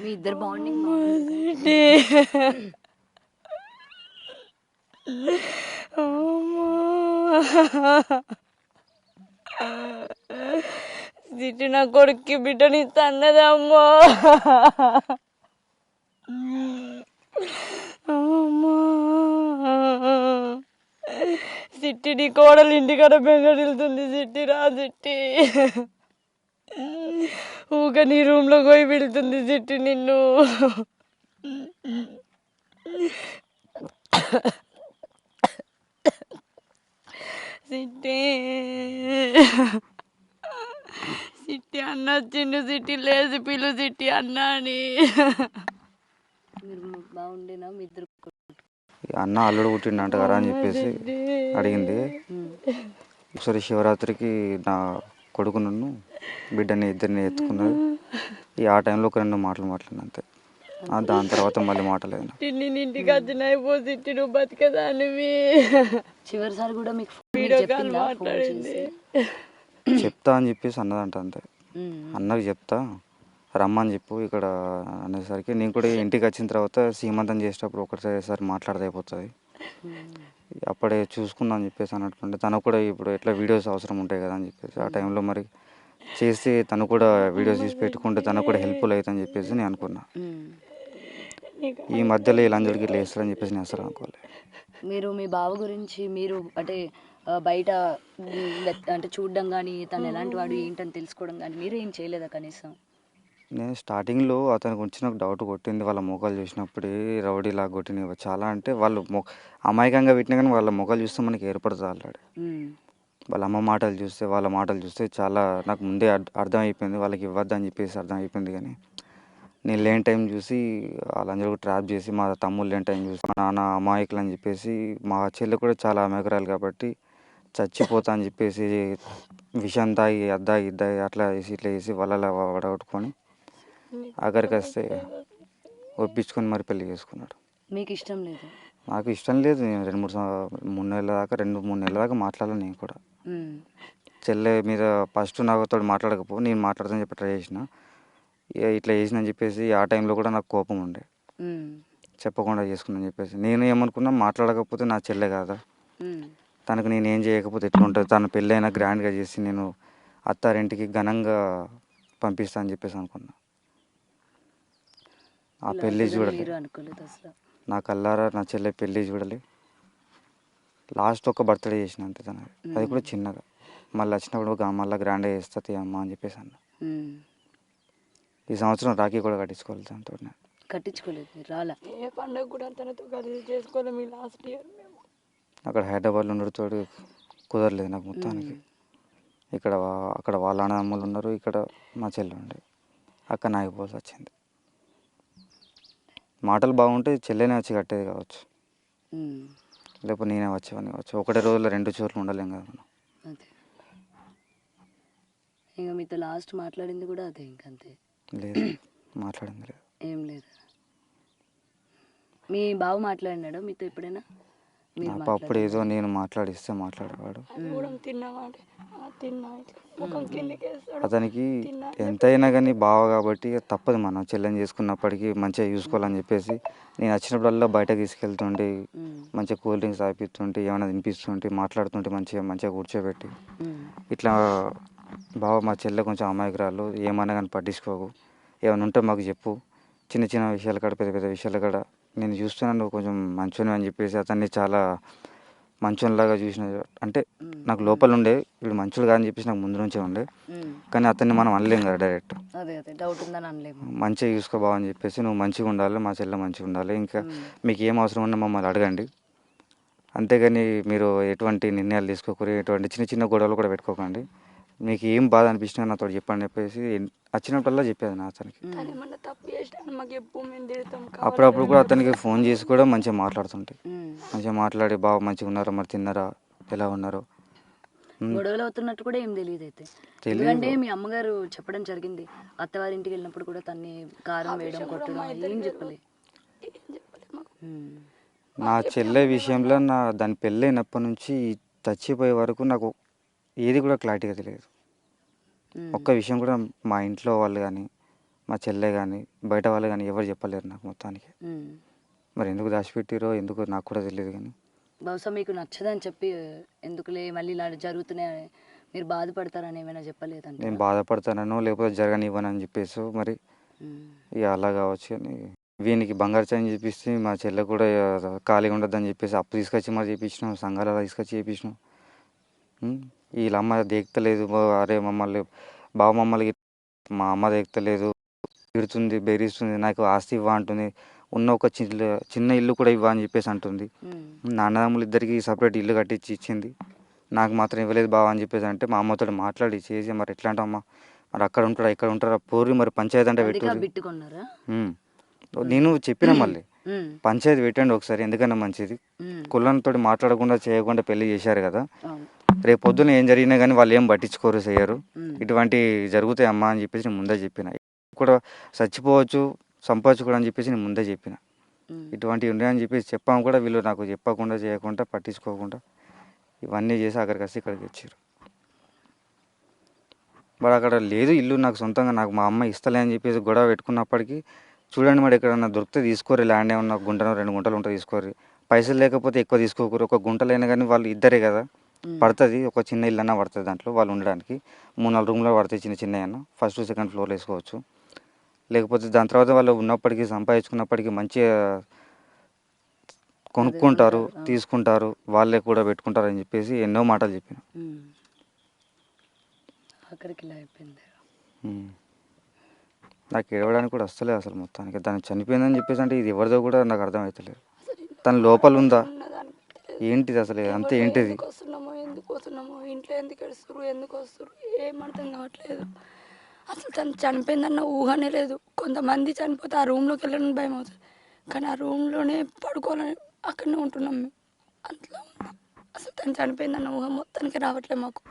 మీ ఇద్దరు బాండింగ్ సిట్టి అమ్మా సిట్టి నా కొడుక్కి బిడ్డనిస్తా అన్నది అమ్మా. అమ్మా సిట్టి నీ కోడలు ఇంటికాడ బెంగడిల్తుంది సిట్టి. రా సిట్టి, ఊక నీ రూమ్లో పోయి వెళ్తుంది సిట్టి నిన్ను. సిట్టి సిట్టి అన్న వచ్చిండు సిట్టి, లేచి పిలు సిట్టి అన్న అని. మీరు బాగుండేనా మీ ఇద్దరు? అన్న అల్లుడు పుట్టిండంట కదా అని చెప్పేసి అడిగింది. ఒకసారి శివరాత్రికి నా కొడుకు నన్ను బిడ్డని ఇద్దరిని ఎత్తుకున్నది. ఆ టైంలో ఒక 2 మాటలు మాట్లాడిన అంతే. దాని తర్వాత మళ్ళీ మాటలేదు. నేను ఇంటికి వచ్చిన అయిపో సిట్టి, నువ్వు బతికేదానివి. చివరిసారి కూడా మీకు వీడియో కాల్ మాట్లాడింది. చెప్తా అని చెప్పేసి అన్నదంట అంతే. అన్నకి చెప్తా రమ్మని చెప్పు ఇక్కడ అనేసరికి నేను కూడా ఇంటికి వచ్చిన తర్వాత సీమంతం చేసేటప్పుడు ఒకసారి మాట్లాడితే అయిపోతుంది, అప్పుడే చూసుకుందాం అని చెప్పేసి అన్నట్టుండే. తనకు కూడా ఇప్పుడు ఎట్లా వీడియోస్ అవసరం ఉంటాయి కదా అని చెప్పేసి ఆ టైంలో మరి చేసి తను కూడా వీడియోస్ తీసి పెట్టుకుంటే తనకు కూడా హెల్ప్ఫుల్ అవుతుందని చెప్పేసి నేను అనుకున్నా. ఈ మధ్యలో ఇలా అందరికి ఇట్లా వేస్తారని చెప్పేసి నేను అసలు అనుకోలేదు. మీరు మీ బావ గురించి మీరు అంటే బయట అంటే చూడడం కానీ తను ఎలాంటి వాడు ఏంటని తెలుసుకోవడం కానీ మీరు ఏం చేయలేదా కనీసం? నేను స్టార్టింగ్లో అతని గురించి నాకు డౌట్ కొట్టింది. వాళ్ళ మొఖాలు చూసినప్పుడే రౌడీలా కొట్టినవి చాలా. అంటే వాళ్ళు అమాయకంగా పెట్టినా కానీ వాళ్ళ మొఖాలు చూస్తే మనకి ఏర్పడుతుంది ఆల్రెడీ. వాళ్ళ అమ్మ మాటలు చూస్తే వాళ్ళ మాటలు చూస్తే చాలా నాకు ముందే అర్థమైపోయింది వాళ్ళకి ఇవ్వద్దని చెప్పేసి అర్థమైపోయింది. కానీ నేను లేని టైం చూసి వాళ్ళందరూ ట్రాప్ చేసి మా తమ్ముళ్ళు లేని టైం చూసి మా నాన్న అమాయకులు అని చెప్పేసి, మా చెల్లి కూడా చాలా అమాయకురాలు కాబట్టి చచ్చిపోతా అని చెప్పేసి విషం తాగి అద్దాగి ఇద్దాగి అట్లా వేసి ఇట్లా వేసి వాళ్ళ వడగొట్టుకొని ఆఖరికి వస్తే ఒప్పించుకొని మరి పెళ్లి చేసుకున్నాడు. మీకు ఇష్టం లేదు? నాకు ఇష్టం లేదు. నేను 2-3 నెలల దాకా 2-3 నెలల దాకా మాట్లాడాలి. నేను కూడా చెల్లె మీద ఫస్ట్ నాతో మాట్లాడకపో నేను మాట్లాడతానని చెప్పి ట్రై చేసిన. ఇట్లా చేసిన చెప్పేసి ఆ టైంలో కూడా నాకు కోపం ఉండే, చెప్పకుండా చేసుకున్నాను చెప్పేసి. నేను ఏమనుకున్నా మాట్లాడకపోతే నా చెల్లె కాదా, తనకు నేను ఏం చేయకపోతే ఎట్లుంటుంది, తన పెళ్ళి అయినా గ్రాండ్గా చేసి నేను అత్తారింటికి ఘనంగా పంపిస్తా అని చెప్పేసి అనుకున్నా. ఆ పెళ్ళి చూడలే, నా కల్లారా నా చెల్లె పెళ్ళి చూడలే. లాస్ట్ ఒక బర్త్డే చేసిన అంతే తనది, అది కూడా చిన్నగా. మళ్ళీ వచ్చినప్పుడు మళ్ళీ గ్రాండ్గా చేస్తుంది అమ్మ అని చెప్పేసి అన్న. ఈ సంవత్సరం రాఖీ కూడా కట్టించుకోవాలి దాంతో. కట్టించుకోలేదు మీరు? రాలా ఏ పండుగ కూడా తనతో కలిసి చేసుకోలేము ఈ లాస్ట్ ఇయర్ మేము. అక్కడ హైదరాబాద్లో ఉండడంతో కుదరలేదు నాకు మొత్తానికి. అక్కడ వాళ్ళ అన్నదమ్ములు ఉన్నారు, ఇక్కడ మా చెల్లి ఉండే, అక్కడ నాగిపోవాల్సి వచ్చింది. మాటలు బాగుంటే చెల్లెనే వచ్చి కట్టేది కావచ్చు, లేకపోతే నేనే వచ్చేవాడిని కావచ్చు. ఒకటే రోజులో 2 చోట్ల ఉండలేం కదా మనం. అదే ఇంకా మీతో లాస్ట్ మాట్లాడింది కూడా అదే ఇంకంతే? లేదు, మాట్లాడింది లేదు. ఏం లేదు. మీ బావ మాట్లాడినాడా మీతో ఎప్పుడైనా? అప్పుడు ఏదో నేను మాట్లాడిస్తే మాట్లాడేవాడు. అతనికి ఎంతైనా కానీ బావ కాబట్టి తప్పదు, మనం చెల్లెని చేసుకున్నప్పటికీ మంచిగా చూసుకోవాలని చెప్పేసి నేను వచ్చినప్పుడల్లా బయటకు తీసుకెళ్తుంటే మంచిగా కూల్ డ్రింక్స్ తాపిస్తుంటే ఏమైనా తినిపిస్తుంటే మాట్లాడుతుంటే మంచిగా కూర్చోబెట్టి ఇట్లా బావ మా చెల్లె కొంచెం అమాయకురాలు, ఏమన్నా కానీ పట్టించుకోకు, ఏమైనా ఉంటే మాకు చెప్పు, చిన్న చిన్న విషయాలు కాడ పెద్ద పెద్ద విషయాలు కాడ నేను చూస్తున్నాను కొంచెం మంచోని అని చెప్పేసి అతన్ని చాలా మంచోనిలాగా చూసిన. అంటే నాకు లోపల ఉండే వీడు మంచోడు కాదని చెప్పేసి నాకు ముందు నుంచే ఉండే, కానీ అతన్ని మనం అనలేం కదా డైరెక్ట్. మంచిగా చూసుకో బావ అని చెప్పేసి, నువ్వు మంచిగా ఉండాలి, మా చెల్లె మంచిగా ఉండాలి, ఇంకా మీకు ఏం అవసరం ఉన్నా మమ్మల్ని అడగండి, అంతేగాని మీరు ఎటువంటి నిర్ణయాలు తీసుకోకూడదు, ఎటువంటి చిన్న చిన్న గొడవలు కూడా పెట్టుకోకండి, మీకు ఏం బాధ అనిపించినా నాతో చెప్పండి చెప్పేసి వచ్చినప్పుడల్లా చెప్పేది నా అతనికి. అప్పుడప్పుడు కూడా అతనికి ఫోన్ చేసి కూడా మంచిగా మాట్లాడుతుంటే, మంచిగా మాట్లాడి బావ మంచిగా ఉన్నారా, మరి తిన్నారా, ఎలా ఉన్నారు. గొడవలు అవుతున్నట్టు కూడా ఏం తెలియదు అయితే? ఎందుకంటే మీ అమ్మగారు చెప్పడం జరిగింది, అత్తవారింటికి వెళ్ళినప్పుడు కూడా తన్ని కారం వేయడం కొట్టడం ఏం చెప్పలే. నా చెల్లె విషయంలో దాని పెళ్ళి అయినప్పటి నుంచి చచ్చిపోయే వరకు నాకు ఏది కూడా క్లారిటీగా తెలియదు. ఒక్క విషయం కూడా మా ఇంట్లో వాళ్ళు కానీ మా చెల్లె కానీ బయట వాళ్ళు కానీ ఎవరు చెప్పలేరు నాకు మొత్తానికి. ఉమ్. మరి ఎందుకు దాచిపెట్టిరో ఎందుకు నాకు కూడా తెలియదు కానీ బహుశా మీకు నచ్చదని చెప్పి ఎందుకులే మళ్ళీ ఇలా జరుగుతున్నాయి మీరు బాధపడతారని ఏమైనా చెప్పలేదంటే నేను బాధపడతానో లేకపోతే జరగనివ్వనని చెప్పేసి మరి ఇక అలా కావచ్చు అని వీనికి బంగారు చైన్ చేపిస్తే మా చెల్లె కూడా ఇక ఖాళీగా ఉండొద్దని చెప్పేసి అప్పు తీసుకొచ్చి మరి చేయించినాం, సంఘాలలో తీసుకొచ్చి చేయించినాం. వీళ్ళ అమ్మ దేక్తలేదు, అరే మమ్మల్ని బావ మమ్మల్ని మా అమ్మ దేక్తలేదు, తిడుతుంది, బెదిరిస్తుంది, నాకు ఆస్తి ఇవ్వ అంటుంది, ఉన్న ఒక చిన్న ఇల్లు కూడా ఇవ్వ అని చెప్పేసి అంటుంది. నా అన్నదమ్ములు ఇద్దరికి సపరేట్ ఇల్లు కట్టించి ఇచ్చింది, నాకు మాత్రం ఇవ్వలేదు బావ అని చెప్పేసి అంటే మా అమ్మతో మాట్లాడి చేసి మరి ఎట్లా అంటమ్మా మరి అక్కడ ఉంటారా ఇక్కడ ఉంటారా పోరి మరి పంచాయతీ అంటే పెట్టు. నేను చెప్పిన మళ్ళీ పంచాయతీ పెట్టండి ఒకసారి ఎందుకన్నా మంచిది, కులంతో మాట్లాడకుండా చేయకుండా పెళ్లి చేశారు కదా, రేపు పొద్దున ఏం జరిగినా కానీ వాళ్ళు ఏం పట్టించుకోరు చేయరు, ఇటువంటి జరుగుతాయి అమ్మా అని చెప్పేసి నేను ముందే చెప్పిన. కూడా చచ్చిపోవచ్చు సంపాదించుకోవడం అని చెప్పేసి నేను ముందే చెప్పిన. ఇటువంటివి ఉన్నాయని చెప్పేసి చెప్పాము కూడా వీళ్ళు నాకు చెప్పకుండా చేయకుండా పట్టించుకోకుండా ఇవన్నీ చేసి అక్కడికి వచ్చి ఇక్కడికి వచ్చారు. మరి అక్కడ లేదు ఇల్లు నాకు సొంతంగా, నాకు మా అమ్మ ఇస్తలే అని చెప్పేసి గొడవ పెట్టుకున్నప్పటికీ చూడండి మరి ఎక్కడన్నా దొరికితే తీసుకోరు, ల్యాండ్ ఏమన్నా గుంటనో 2 గుంటలు ఉంటే తీసుకోరు, పైసలు లేకపోతే ఎక్కువ తీసుకోకూరు, ఒక గుంటలైనా కానీ వాళ్ళు ఇద్దరే కదా పడుతుంది, ఒక చిన్న ఇల్లు అన్నా పడుతుంది దాంట్లో వాళ్ళు ఉండడానికి, 3-4 రూమ్లో పడతాయి చిన్న చిన్న అన్న, ఫస్ట్ 2nd ఫ్లోర్లో వేసుకోవచ్చు. లేకపోతే దాని తర్వాత వాళ్ళు ఉన్నప్పటికీ సంపాదించుకున్నప్పటికీ మంచిగా కొనుక్కుంటారు తీసుకుంటారు వాళ్ళే కూడా పెట్టుకుంటారు అని చెప్పేసి ఎన్నో మాటలు చెప్పిన. నాకు ఏడవడానికి కూడా వస్తలేదు అసలు మొత్తానికి. దాన్ని చనిపోయిందని చెప్పేసి అంటే ఇది ఎవరిదో కూడా నాకు అర్థమవుతలేదు. తన లోపల ఉందా ఏంటిది అసలు అంతే ఏంటిది ఎందుకు వస్తున్నామో ఇంట్లో ఎందుకు ఏడుస్తారు ఎందుకు వస్తారు ఏం అర్థం కావట్లేదు. అసలు తను చనిపోయిందన్న ఊహనే లేదు. కొంతమంది చనిపోతే ఆ రూమ్లోకి వెళ్ళడానికి భయం అవుతుంది, కానీ ఆ రూమ్లోనే పడుకోవాలని అక్కడనే ఉంటున్నాం మేము. అట్లా ఉంది. అసలు తను చనిపోయిందన్న ఊహ మొత్తానికి రావట్లేదు మాకు.